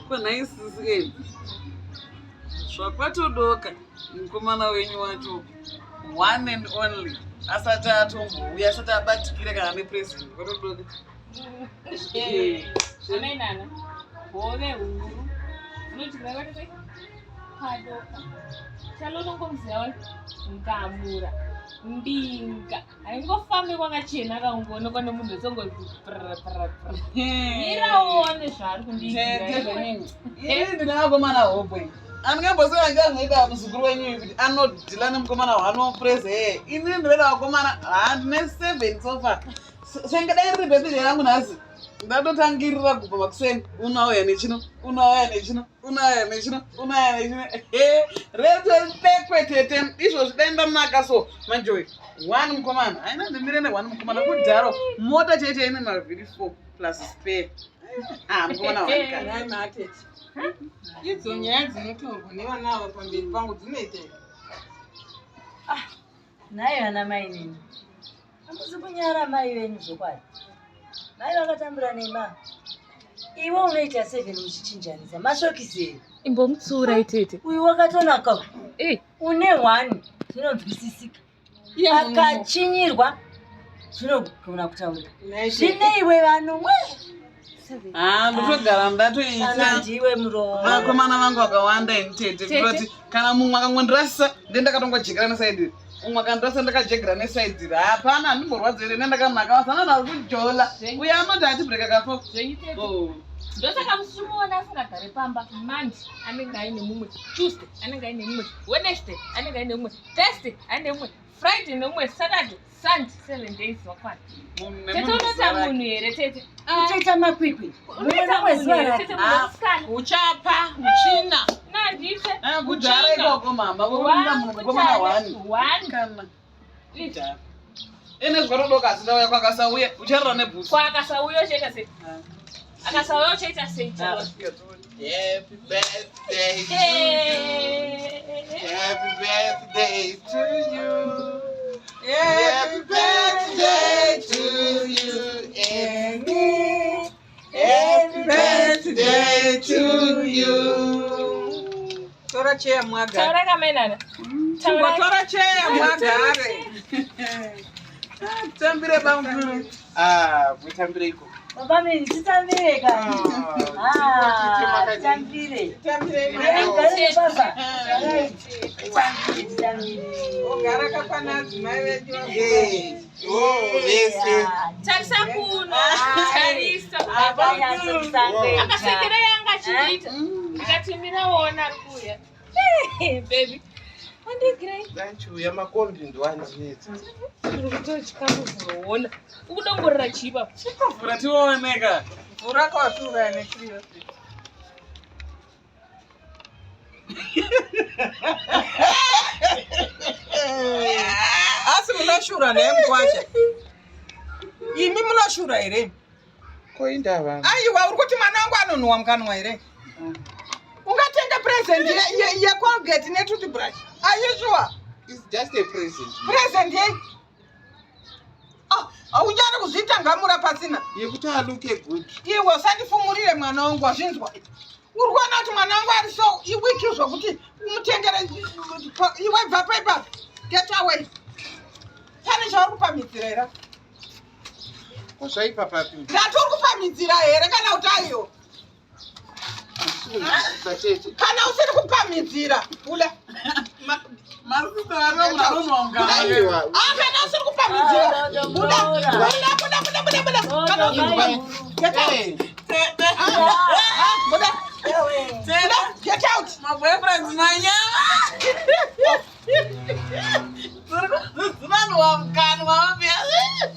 Kwa naisi Shwapatodoka, Mukomana wenyu wacho, one and only. Asati atombo, asati abatikire kana nepresident. Kwatodoka. Amenana. Bove huru. Unoti kwakati padoka. Chalonongomziwa ngamura. Mbinga. Aingofambe kwakachena kaungona kwane munhu songozi. Iraone zvari kundinga. Ndinakomana hobwe. Andingambosera ngamweka muzukuru wenyu kuti anodhila nemukomana wanoprese. Ini ndinoda wakomana handine 7 so far. Sengadai riri bebiri rangu nhasi. Ndatotangirira kubva makuseni. Unauya nechino, unauya nechino, unauya nechino, unauya nechino. Retekwetete izvo zvidaenda mnaka so manjoyi. One mukomana. Haina ndimire ne one mukomana kudharo. Mota chete ine mavhiri 4 plus spare. Mukomana wankana matete. Idzo nyaya dzinotorwa nevana ava pamberi pangu dzinoiteka. Naye ana mai nini? Hamuzi kunyara mai venyu zvokwadi. Mai vakatambura nema. Iwe unoita 7 uchichinjanisa masokisi. Imbomutsura itete. Uyu wakatonaka. Une 1 zvinonzwisisika. Akachinyirwa zvinogona kutaura. Zvine iwe vanhu ndotogara ndatoita ndiwe muromo. Vakomana vangu vakawanda initete kuti kana mumwe akangondirasa ndendakatongojekera nesaidi umwe akandirasa ndakajegera nesaidi hapana handimborwadza here nendakanaka vasana naro kujola uye anoti hatibhureka kafo ndosaka musimuona asingagare pamba. Monday anenge aine mumwe, Tuesday anenge aine mumwe, Wednesday anenge aine mumwe, Thursday aine mumwe, Friday nemumwe, Saturday, Sunday, 7 days wakwana. Tete unota munhu here tete? Uchaita makwikwi. Unoita munhu here tete munosikana. Uchapa, uchina. Nandite. kudhara ikoko mama vokurinda munhu mukomana one. Kana ita ene zvatodoka asindauya kwakasauya ucharira nebhusi Kwakasauya uchaita sei? Akasauya uchaita sei? Happy birthday. Happy birthday to you. Happy birthday to you and me. Happy birthday to you. Tora cheya mwagare. Taura kamenana. Tora cheya mwagare. tambire bamguru Mutambire iko. Baba mimi sitambire kani. Tambire. Tambire. Ngare baba. Ogara kapanazi mai vedu. Yes. Tarisa kuno. Tarisa. Akasekera yanga chiita. Akatimira wona kuya. Baby. Andigura. Danchu ya makombi ndo anzinetsa. Kutochikamuona. Ukudongorera chipa. vura tioneka Vura kwatura nekriyo. Asi munashura nemkwasha. Imi munashura here. Koinda vanhu. Aiwa uri kuti mwana wangu anonhuwa mukanwa here. Ungatenga present ye Colgate ne toothbrush. Are you sure? It's just a present. Present ye? Aunyari kuzvitangamura pasina. Yekuti aluke good. Iwe usandifumurire mwana wangu azvinzwa. Uri kuona kuti mwana wangu ari so iwiki zvokuti umutengere iwe bva paipa. Get away. Pane chauri kupamidzira here? Kozvaipa papi? Ndati uri kupamidzira here kana kuti aiyo? Kana usiri kupamidzira ula masita varomunonga kana usiri kupamidzira get out my boyfriend manyama zinanwa mkanwa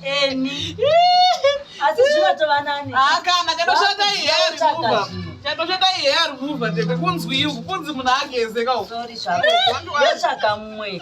Eni. Asi zvinotova nani? kana chatoshata iye ari muvha tete kunzwi iku kunzi munhu ageze kawo Sorry zvako. Yotsvaga mumwe.